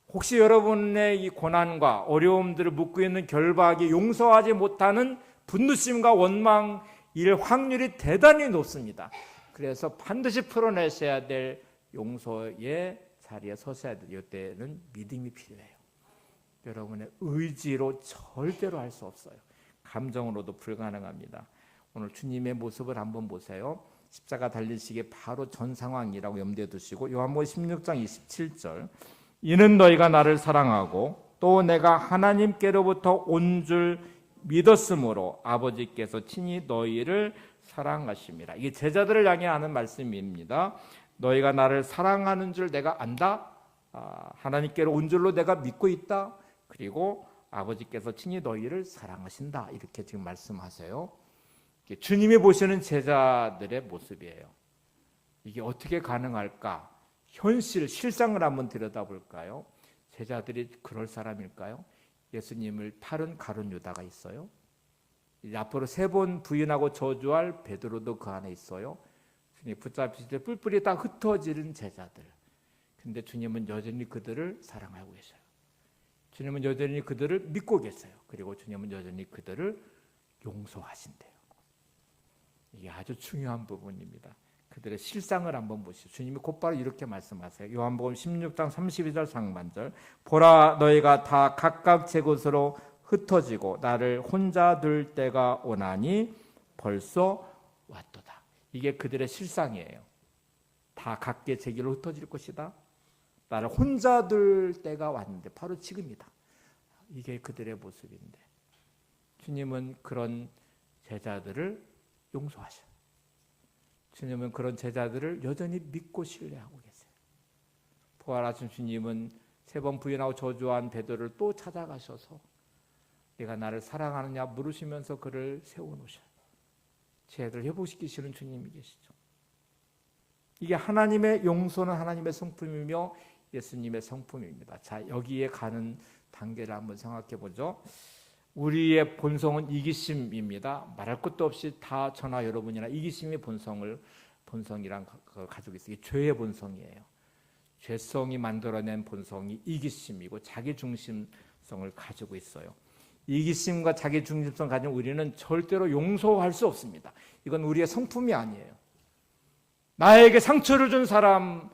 혹시 여러분의 이 고난과 어려움들을 묻고 있는 결박이 용서하지 못하는 분노심과 원망일 확률이 대단히 높습니다. 그래서 반드시 풀어내셔야 될 용서의 자리에 서셔야 돼요. 이때는 믿음이 필요해요. 여러분의 의지로 절대로 할 수 없어요. 감정으로도 불가능합니다. 오늘 주님의 모습을 한번 보세요. 십자가 달리시기에 바로 전 상황이라고 염두에 두시고 요한복음 16장 27절 이는 너희가 나를 사랑하고 또 내가 하나님께로부터 온 줄 믿었으므로 아버지께서 친히 너희를 사랑하심이라. 이게 제자들을 향해 하는 말씀입니다. 너희가 나를 사랑하는 줄 내가 안다. 하나님께로 온 줄로 내가 믿고 있다. 그리고 아버지께서 친히 너희를 사랑하신다. 이렇게 지금 말씀하세요. 주님이 보시는 제자들의 모습이에요. 이게 어떻게 가능할까? 현실, 실상을 한번 들여다볼까요? 제자들이 그럴 사람일까요? 예수님을 팔은 가룟 유다가 있어요. 이제 앞으로 3번 부인하고 저주할 베드로도 그 안에 있어요. 주님 붙잡히실 때 뿔뿔이 다 흩어지는 제자들. 근데 주님은 여전히 그들을 사랑하고 계셔요. 주님은 여전히 그들을 믿고 계세요. 그리고 주님은 여전히 그들을 용서하신대요. 이게 아주 중요한 부분입니다. 그들의 실상을 한번 보시죠. 주님이 곧바로 이렇게 말씀하세요. 요한복음 16장 32절 상반절 보라 너희가 다 각각 제 곳으로 흩어지고 나를 혼자 둘 때가 오나니 벌써 왔도다. 이게 그들의 실상이에요. 다 각계 제 길로 흩어질 것이다. 나를 혼자 둘 때가 왔는데 바로 지금이다. 이게 그들의 모습인데 주님은 그런 제자들을 용서하셔요. 주님은 그런 제자들을 여전히 믿고 신뢰하고 계세요. 부활하신 주님은 3번 부인하고 저주한 베드로를 또 찾아가셔서 네가 나를 사랑하느냐 물으시면서 그를 세워놓으셔요. 죄를 회복시키시는 주님이 계시죠. 이게 하나님의 용서는 하나님의 성품이며 예수님의 성품입니다. 자, 여기에 가는 단계를 한번 생각해 보죠. 우리의 본성은 이기심입니다. 말할 것도 없이 다 저나 여러분이나 이기심의 본성이란 걸 가지고 있어요. 이게 죄의 본성이에요. 죄성이 만들어낸 본성이 이기심이고 자기중심성을 가지고 있어요. 이기심과 자기중심성 가진 우리는 절대로 용서할 수 없습니다. 이건 우리의 성품이 아니에요. 나에게 상처를 준 사람,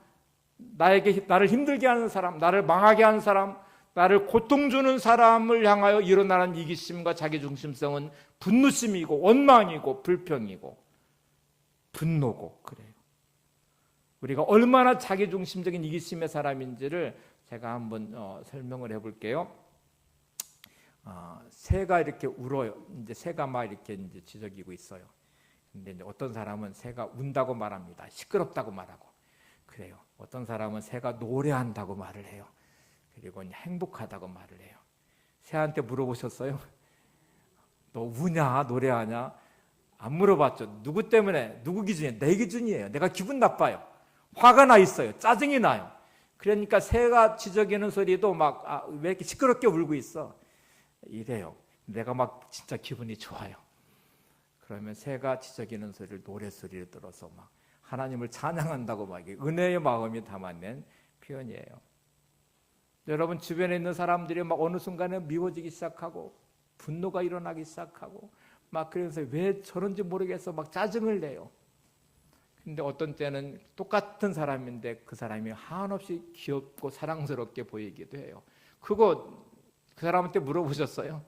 나를 힘들게 하는 사람, 나를 망하게 하는 사람, 나를 고통 주는 사람을 향하여 일어나는 이기심과 자기중심성은 분노심이고 원망이고 불평이고 분노고 그래요. 우리가 얼마나 자기중심적인 이기심의 사람인지를 제가 한번 설명을 해볼게요. 새가 이렇게 울어요. 이제 새가 막 이렇게 이제 지저귀고 있어요. 근데 이제 어떤 사람은 새가 운다고 말합니다. 시끄럽다고 말하고 그래요. 어떤 사람은 새가 노래한다고 말을 해요. 그리고 행복하다고 말을 해요. 새한테 물어보셨어요? 너 우냐 노래하냐? 안 물어봤죠. 누구 때문에? 누구 기준이에요? 내 기준이에요. 내가 기분 나빠요. 화가 나 있어요. 짜증이 나요. 그러니까 새가 지저귀는 소리도 막 왜 이렇게 시끄럽게 울고 있어? 이래요. 내가 막 진짜 기분이 좋아요. 그러면 새가 지저귀는 소리를 노랫소리를 들어서 막 하나님을 찬양한다고 막 은혜의 마음이 담아낸 표현이에요. 여러분 주변에 있는 사람들이 막 어느 순간에 미워지기 시작하고 분노가 일어나기 시작하고 막 그래서 왜 저런지 모르겠어 막 짜증을 내요. 근데 어떤 때는 똑같은 사람인데 그 사람이 한없이 귀엽고 사랑스럽게 보이기도 해요. 그거 그 사람한테 물어보셨어요?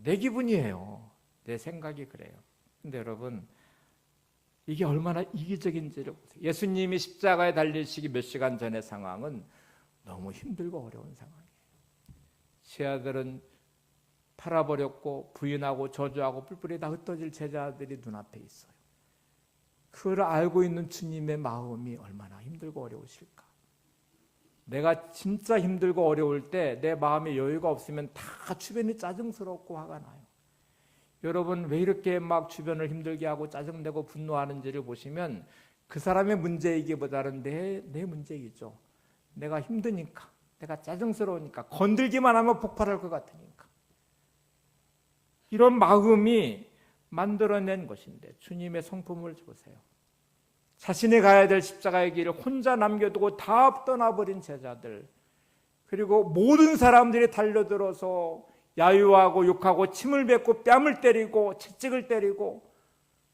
내 기분이에요. 내 생각이 그래요. 근데 여러분 이게 얼마나 이기적인지를 보세요. 예수님이 십자가에 달리시기 몇 시간 전의 상황은 너무 힘들고 어려운 상황이에요. 제자들은 팔아버렸고 부인하고 저주하고 뿔뿔이 다 흩어질 제자들이 눈앞에 있어요. 그걸 알고 있는 주님의 마음이 얼마나 힘들고 어려우실까. 내가 진짜 힘들고 어려울 때 내 마음에 여유가 없으면 다 주변이 짜증스럽고 화가 나요. 여러분 왜 이렇게 막 주변을 힘들게 하고 짜증내고 분노하는지를 보시면 그 사람의 문제이기보다는 내 문제이죠. 내가 힘드니까, 내가 짜증스러우니까, 건들기만 하면 폭발할 것 같으니까. 이런 마음이 만들어낸 것인데 주님의 성품을 보세요. 자신이 가야 될 십자가의 길을 혼자 남겨두고 다 떠나버린 제자들, 그리고 모든 사람들이 달려들어서 야유하고 욕하고 침을 뱉고 뺨을 때리고 채찍을 때리고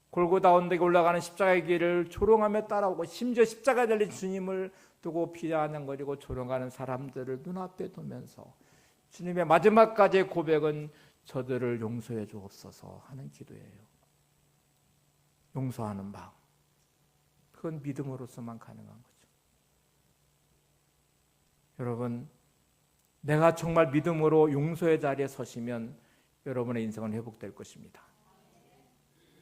골고다 언덕에 올라가는 십자가의 길을 조롱하며 따라오고 심지어 십자가에 달린 주님을 두고 비아냥거리고 조롱하는 사람들을 눈앞에 두면서 주님의 마지막까지의 고백은 저들을 용서해 주옵소서 하는 기도예요. 용서하는 마음, 그건 믿음으로서만 가능한 거죠. 여러분, 내가 정말 믿음으로 용서의 자리에 서시면 여러분의 인생은 회복될 것입니다.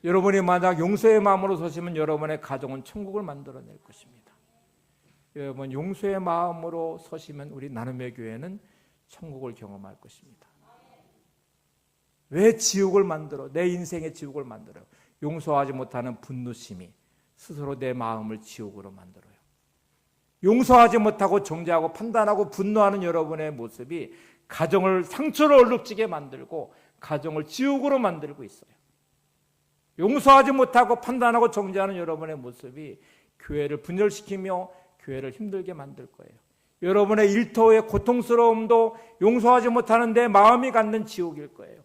여러분이 만약 용서의 마음으로 서시면 여러분의 가정은 천국을 만들어낼 것입니다. 여러분 용서의 마음으로 서시면 우리 나눔의 교회는 천국을 경험할 것입니다. 왜 지옥을 만들어? 내 인생의 지옥을 만들어요. 용서하지 못하는 분노심이 스스로 내 마음을 지옥으로 만들어요. 용서하지 못하고 정죄하고 판단하고 분노하는 여러분의 모습이 가정을 상처로 얼룩지게 만들고 가정을 지옥으로 만들고 있어요. 용서하지 못하고 판단하고 정죄하는 여러분의 모습이 교회를 분열시키며 교회를 힘들게 만들 거예요. 여러분의 일터의 고통스러움도 용서하지 못하는 내 마음이 갖는 지옥일 거예요.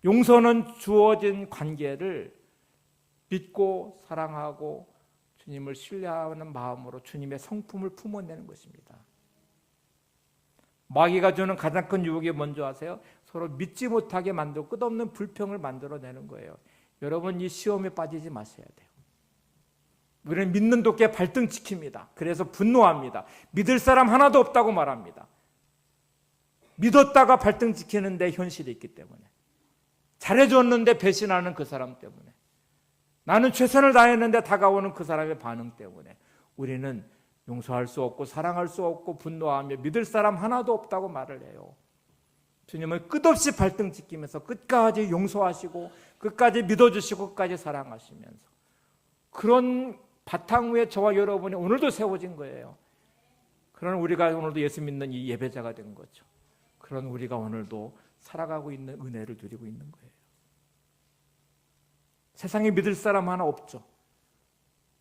용서는 주어진 관계를 믿고 사랑하고 주님을 신뢰하는 마음으로 주님의 성품을 품어내는 것입니다. 마귀가 주는 가장 큰 유혹이 뭔지 아세요? 서로 믿지 못하게 만들고 끝없는 불평을 만들어내는 거예요. 여러분 이 시험에 빠지지 마셔야 돼요. 우리는 믿는 도끼에 발등 찍힙니다. 그래서 분노합니다. 믿을 사람 하나도 없다고 말합니다. 믿었다가 발등 찍히는데 현실이 있기 때문에, 잘해줬는데 배신하는 그 사람 때문에, 나는 최선을 다했는데 다가오는 그 사람의 반응 때문에 우리는 용서할 수 없고 사랑할 수 없고 분노하며 믿을 사람 하나도 없다고 말을 해요. 주님은 끝없이 발등 찍히면서 끝까지 용서하시고 끝까지 믿어주시고 끝까지 사랑하시면서 그런 바탕 위에 저와 여러분이 오늘도 세워진 거예요. 그런 우리가 오늘도 예수 믿는 이 예배자가 된 거죠. 그런 우리가 오늘도 살아가고 있는 은혜를 누리고 있는 거예요. 세상에 믿을 사람 하나 없죠.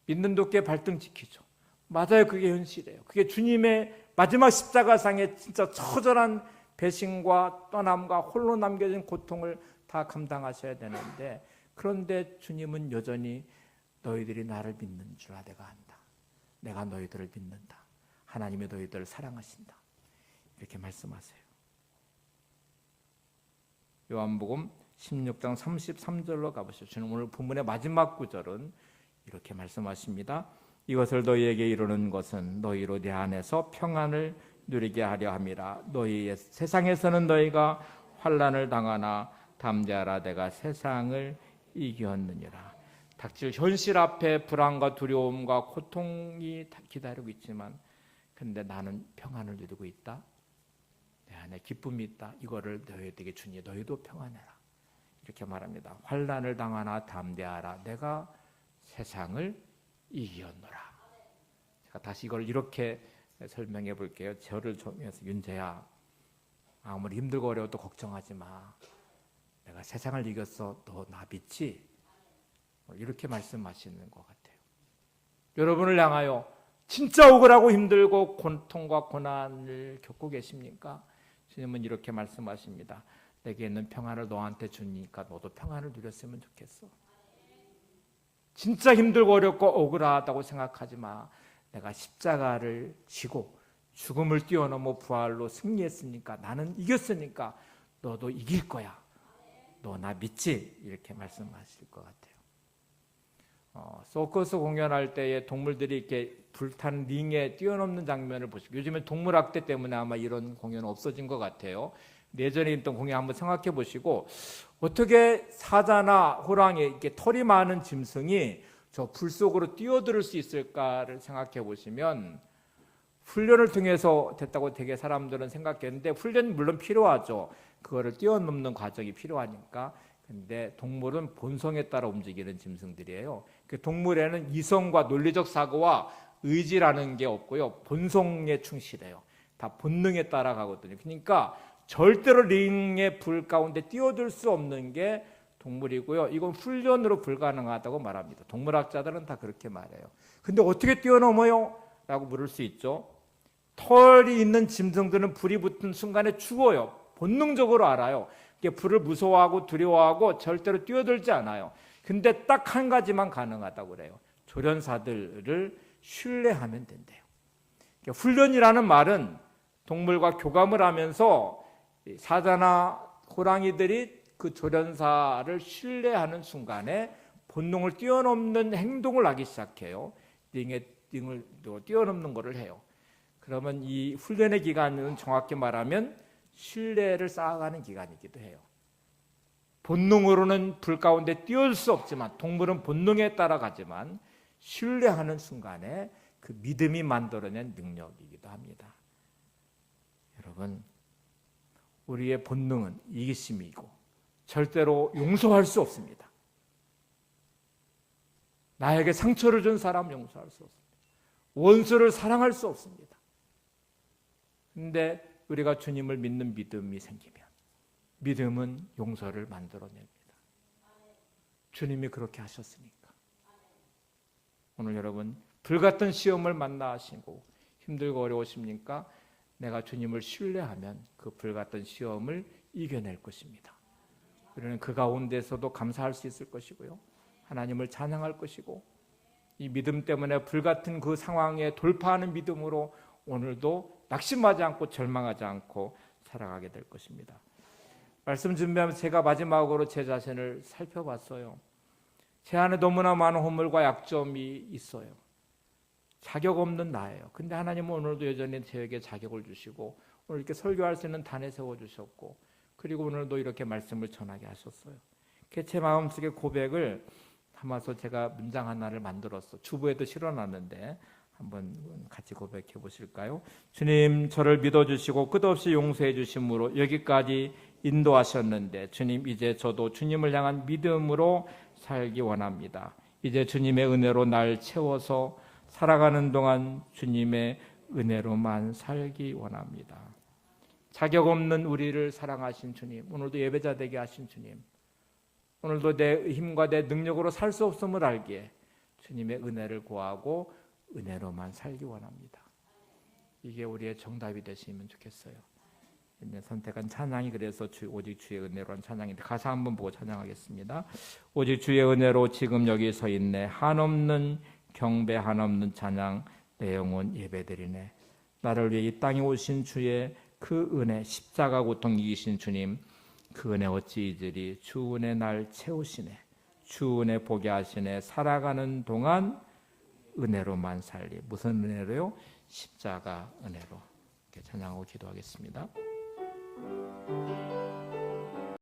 믿는 도끼에 발등 찍히죠. 맞아요. 그게 현실이에요. 그게 주님의 마지막 십자가상의 진짜 처절한 배신과 떠남과 홀로 남겨진 고통을 다 감당하셔야 되는데, 그런데 주님은 여전히 너희들이 나를 믿는 줄 내가 안다. 내가 너희들을 믿는다. 하나님이 너희들을 사랑하신다. 이렇게 말씀하세요. 요한복음 16장 33절로 가보시죠. 주님 오늘 본문의 마지막 구절은 이렇게 말씀하십니다. 이것을 너희에게 이루는 것은 너희로 내 안에서 평안을 누리게 하려 함이라. 너희 세상에서는 너희가 환난을 당하나 담대하라. 내가 세상을 이겼느니라. 닥칠 현실 앞에 불안과 두려움과 고통이 기다리고 있지만 근데 나는 평안을 누리고 있다. 내 안에 기쁨이 있다. 이거를 너희에게 주니 너희도 평안해라. 이렇게 말합니다. 환난을 당하나 담대하라. 내가 세상을 이겼노라. 제가 다시 이걸 이렇게 설명해 볼게요. 저를 통해서 윤재야, 아무리 힘들고 어려워도 걱정하지 마. 내가 세상을 이겼어. 너 나 믿지? 이렇게 말씀하시는 것 같아요. 여러분을 향하여 진짜 억울하고 힘들고 고통과 고난을 겪고 계십니까? 주님은 이렇게 말씀하십니다. 내게 있는 평안을 너한테 주니까 너도 평안을 누렸으면 좋겠어. 진짜 힘들고 어렵고 억울하다고 생각하지 마. 내가 십자가를 지고 죽음을 뛰어넘어 부활로 승리했으니까, 나는 이겼으니까 너도 이길 거야. 너 나 믿지? 이렇게 말씀하실 것 같아요. 서커스 공연할 때에 동물들이 이렇게 불탄 링에 뛰어넘는 장면을 보시고, 요즘에 동물학대 때문에 아마 이런 공연은 없어진 것 같아요. 예전에 있던 공연 한번 생각해 보시고, 어떻게 사자나 호랑이, 이렇게 털이 많은 짐승이 저 불 속으로 뛰어들 수 있을까를 생각해 보시면, 훈련을 통해서 됐다고 되게 사람들은 생각했는데, 훈련 물론 필요하죠. 그거를 뛰어넘는 과정이 필요하니까. 근데 동물은 본성에 따라 움직이는 짐승들이에요. 그 동물에는 이성과 논리적 사고와 의지라는 게 없고요. 본성에 충실해요. 다 본능에 따라 가거든요. 그러니까 절대로 링의 불 가운데 뛰어들 수 없는 게 동물이고요. 이건 훈련으로 불가능하다고 말합니다. 동물학자들은 다 그렇게 말해요. 근데 어떻게 뛰어넘어요? 라고 물을 수 있죠. 털이 있는 짐승들은 불이 붙은 순간에 죽어요. 본능적으로 알아요. 불을 무서워하고 두려워하고 절대로 뛰어들지 않아요. 근데 딱 한 가지만 가능하다고 그래요. 조련사들을 신뢰하면 된대요. 훈련이라는 말은 동물과 교감을 하면서 사자나 호랑이들이 그 조련사를 신뢰하는 순간에 본능을 뛰어넘는 행동을 하기 시작해요. 링을 뛰어넘는 것을 해요. 그러면 이 훈련의 기간은 정확히 말하면 신뢰를 쌓아가는 기간이기도 해요. 본능으로는 불 가운데 뛰어들 수 없지만, 동물은 본능에 따라가지만 신뢰하는 순간에 그 믿음이 만들어낸 능력이기도 합니다. 여러분, 우리의 본능은 이기심이고 절대로 용서할 수 없습니다. 나에게 상처를 준 사람 용서할 수 없습니다. 원수를 사랑할 수 없습니다. 그런데 우리가 주님을 믿는 믿음이 생기면, 믿음은 용서를 만들어냅니다. 주님이 그렇게 하셨으니까. 오늘 여러분, 불같은 시험을 만나 하시고 힘들고 어려우십니까? 내가 주님을 신뢰하면 그 불같은 시험을 이겨낼 것입니다. 우리는 그 가운데서도 감사할 수 있을 것이고요, 하나님을 찬양할 것이고, 이 믿음 때문에 불같은 그 상황에 돌파하는 믿음으로 오늘도 낙심하지 않고 절망하지 않고 살아가게 될 것입니다. 말씀 준비하면서 제가 마지막으로 제 자신을 살펴봤어요. 제 안에 너무나 많은 허물과 약점이 있어요. 자격 없는 나예요. 근데 하나님은 오늘도 여전히 저에게 자격을 주시고, 오늘 이렇게 설교할 수 있는 단에 세워주셨고, 그리고 오늘도 이렇게 말씀을 전하게 하셨어요. 제 마음속의 고백을 담아서 제가 문장 하나를 만들었어. 주부에도 실어놨는데 한번 같이 고백해 보실까요? 주님, 저를 믿어주시고 끝없이 용서해 주심으로 여기까지 인도하셨는데, 주님, 이제 저도 주님을 향한 믿음으로 살기 원합니다. 이제 주님의 은혜로 날 채워서 살아가는 동안 주님의 은혜로만 살기 원합니다. 자격 없는 우리를 사랑하신 주님, 오늘도 예배자 되게 하신 주님, 오늘도 내 힘과 내 능력으로 살 수 없음을 알기에 주님의 은혜를 구하고 은혜로만 살기 원합니다. 이게 우리의 정답이 되시면 좋겠어요. 선택한 찬양이 그래서 오직 주의 은혜로란 찬양인데, 가사 한번 보고 찬양하겠습니다. 오직 주의 은혜로 지금 여기 서 있네. 한없는 경배 한없는 찬양, 내 영혼 예배드리네. 나를 위해 이 땅에 오신 주의 그 은혜, 십자가 고통 이기신 주님, 그 은혜 어찌 잊으리. 주 은혜 날 채우시네. 주 은혜 보게 하시네. 살아가는 동안 은혜로만 살리. 무슨 은혜로요? 십자가 은혜로. 이렇게 찬양하고 기도하겠습니다.